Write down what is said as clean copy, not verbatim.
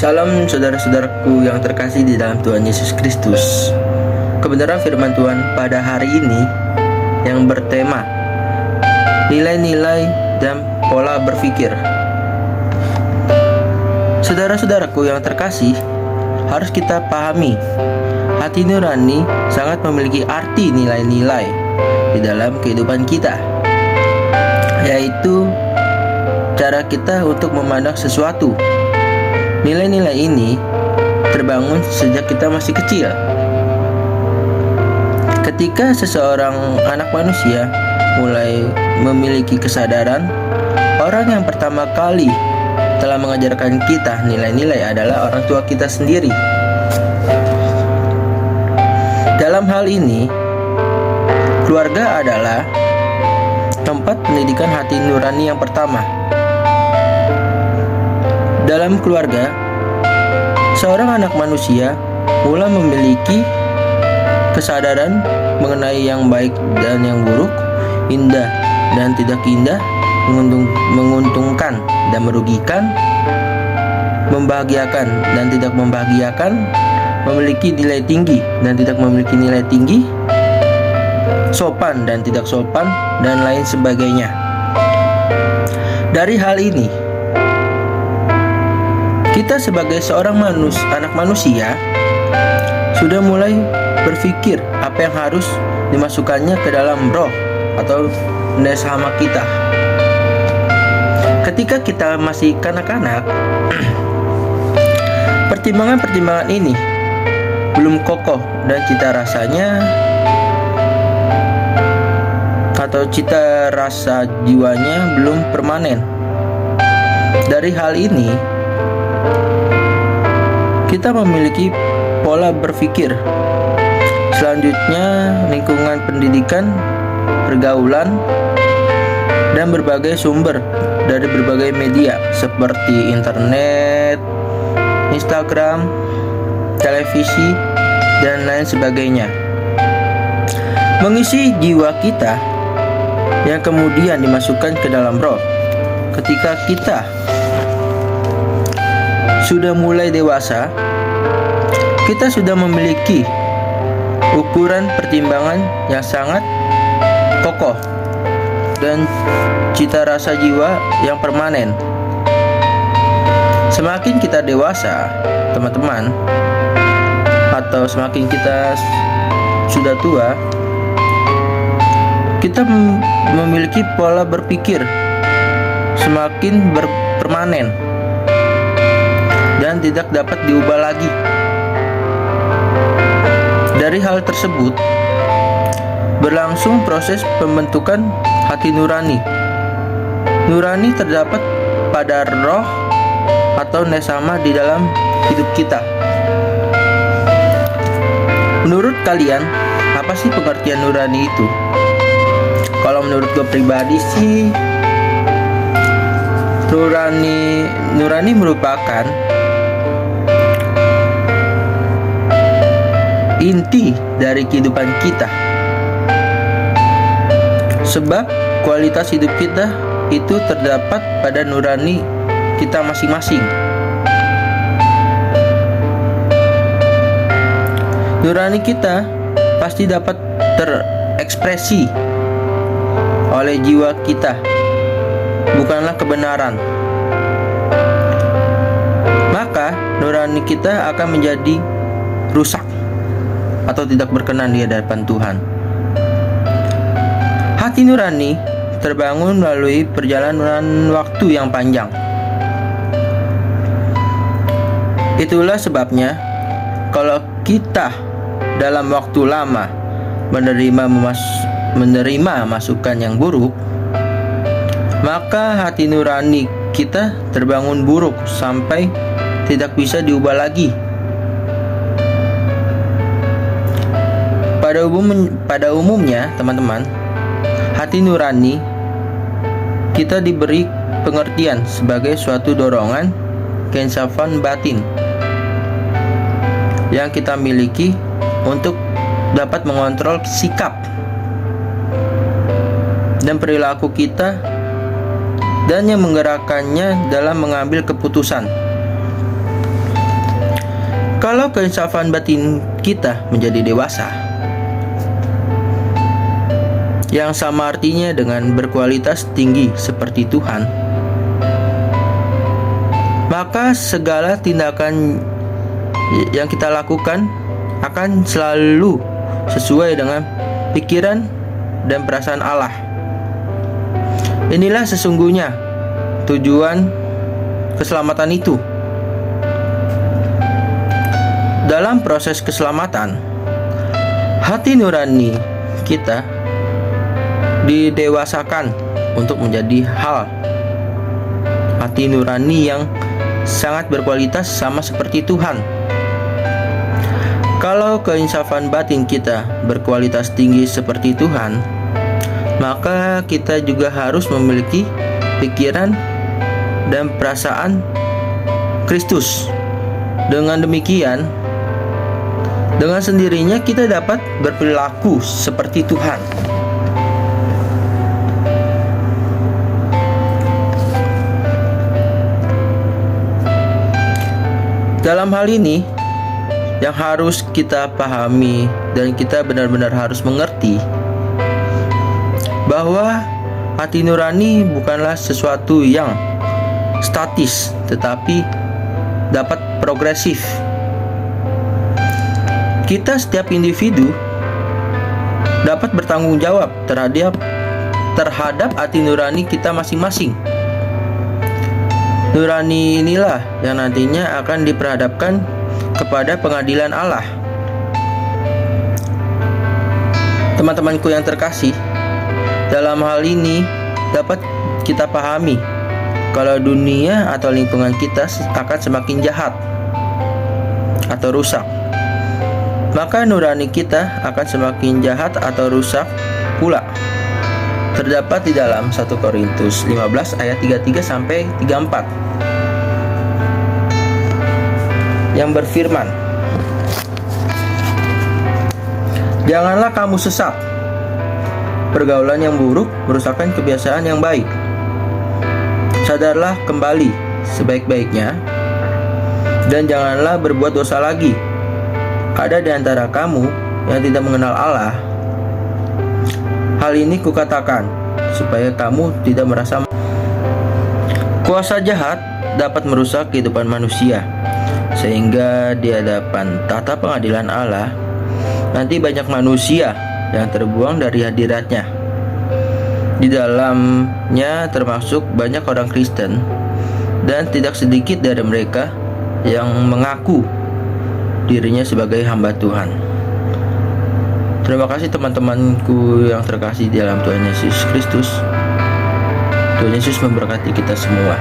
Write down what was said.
Salam saudara-saudaraku yang terkasih di dalam Tuhan Yesus Kristus. Kebenaran firman Tuhan pada hari ini yang bertema nilai-nilai dan pola berpikir. Saudara-saudaraku yang terkasih, harus kita pahami, hati nurani sangat memiliki arti nilai-nilai di dalam kehidupan kita, yaitu cara kita untuk memandang sesuatu. Nilai-nilai ini terbangun sejak kita masih kecil. Ketika seseorang anak manusia mulai memiliki kesadaran, orang yang pertama kali telah mengajarkan kita nilai-nilai adalah orang tua kita sendiri. Dalam hal ini, keluarga adalah tempat pendidikan hati nurani yang pertama. Dalam keluarga, seorang anak manusia mulai memiliki kesadaran mengenai yang baik dan yang buruk, indah dan tidak indah, menguntungkan dan merugikan, membahagiakan dan tidak membahagiakan, memiliki nilai tinggi dan tidak memiliki nilai tinggi, sopan dan tidak sopan, dan lain sebagainya. Dari hal ini, kita sebagai seorang anak manusia sudah mulai berpikir apa yang harus dimasukkannya ke dalam roh atau neshama kita. Ketika kita masih kanak-kanak, pertimbangan-pertimbangan ini belum kokoh dan cita rasanya atau cita rasa jiwanya belum permanen. Dari hal ini, kita memiliki pola berpikir. Selanjutnya, lingkungan pendidikan, pergaulan, dan berbagai sumber dari berbagai media seperti internet, Instagram, televisi, dan lain sebagainya mengisi jiwa kita yang kemudian dimasukkan ke dalam roh. Ketika kita sudah mulai dewasa, kita sudah memiliki ukuran pertimbangan yang sangat kokoh dan cita rasa jiwa yang permanen. Semakin kita dewasa, teman-teman, atau semakin kita sudah tua, kita memiliki pola berpikir semakin permanen dan tidak dapat diubah lagi. Dari hal tersebut berlangsung proses pembentukan hati nurani. Nurani terdapat pada roh atau neshama di dalam hidup kita. Menurut kalian, apa sih pengertian nurani itu? Kalau menurut gue pribadi sih, nurani merupakan inti dari kehidupan kita, sebab kualitas hidup kita itu terdapat pada nurani kita masing-masing. Nurani kita pasti dapat terekspresi oleh jiwa kita, bukanlah kebenaran. Maka nurani kita akan menjadi rusak atau tidak berkenan di hadapan Tuhan. Hati nurani terbangun melalui perjalanan waktu yang panjang. Itulah sebabnya kalau kita dalam waktu lama menerima masukan yang buruk, maka hati nurani kita terbangun buruk sampai tidak bisa diubah lagi. Pada umumnya, teman-teman, hati nurani kita diberi pengertian sebagai suatu dorongan keinsafan batin yang kita miliki untuk dapat mengontrol sikap dan perilaku kita dan yang menggerakkannya dalam mengambil keputusan. Kalau keinsafan batin kita menjadi dewasa, yang sama artinya dengan berkualitas tinggi seperti Tuhan, maka segala tindakan yang kita lakukan akan selalu sesuai dengan pikiran dan perasaan Allah. Inilah sesungguhnya tujuan keselamatan itu. Dalam proses keselamatan, hati nurani kita didewasakan untuk menjadi hati nurani yang sangat berkualitas sama seperti Tuhan. Kalau keinsafan batin kita berkualitas tinggi seperti Tuhan, maka kita juga harus memiliki pikiran dan perasaan Kristus. Dengan demikian, dengan sendirinya kita dapat berperilaku seperti Tuhan. Dalam hal ini, yang harus kita pahami dan kita benar-benar harus mengerti bahwa hati nurani bukanlah sesuatu yang statis, tetapi dapat progresif. Kita setiap individu dapat bertanggung jawab terhadap hati nurani kita masing-masing. Nurani inilah yang nantinya akan diperhadapkan kepada pengadilan Allah. Teman-temanku yang terkasih, dalam hal ini dapat kita pahami kalau dunia atau lingkungan kita akan semakin jahat atau rusak, maka nurani kita akan semakin jahat atau rusak pula. Terdapat di dalam 1 Korintus 15 ayat 33 sampai 34 yang berfirman, "Janganlah kamu sesat. Pergaulan yang buruk merusakkan kebiasaan yang baik. Sadarlah kembali sebaik-baiknya, dan janganlah berbuat dosa lagi. Ada di antara kamu yang tidak mengenal Allah. Hal ini kukatakan supaya kamu tidak merasa kuasa jahat dapat merusak kehidupan manusia, sehingga di hadapan tata pengadilan Allah nanti banyak manusia yang terbuang dari hadiratnya. Di dalamnya termasuk banyak orang Kristen, dan tidak sedikit dari mereka yang mengaku dirinya sebagai hamba Tuhan." Terima kasih teman-temanku yang terkasih di dalam Tuhan Yesus Kristus. Tuhan Yesus memberkati kita semua.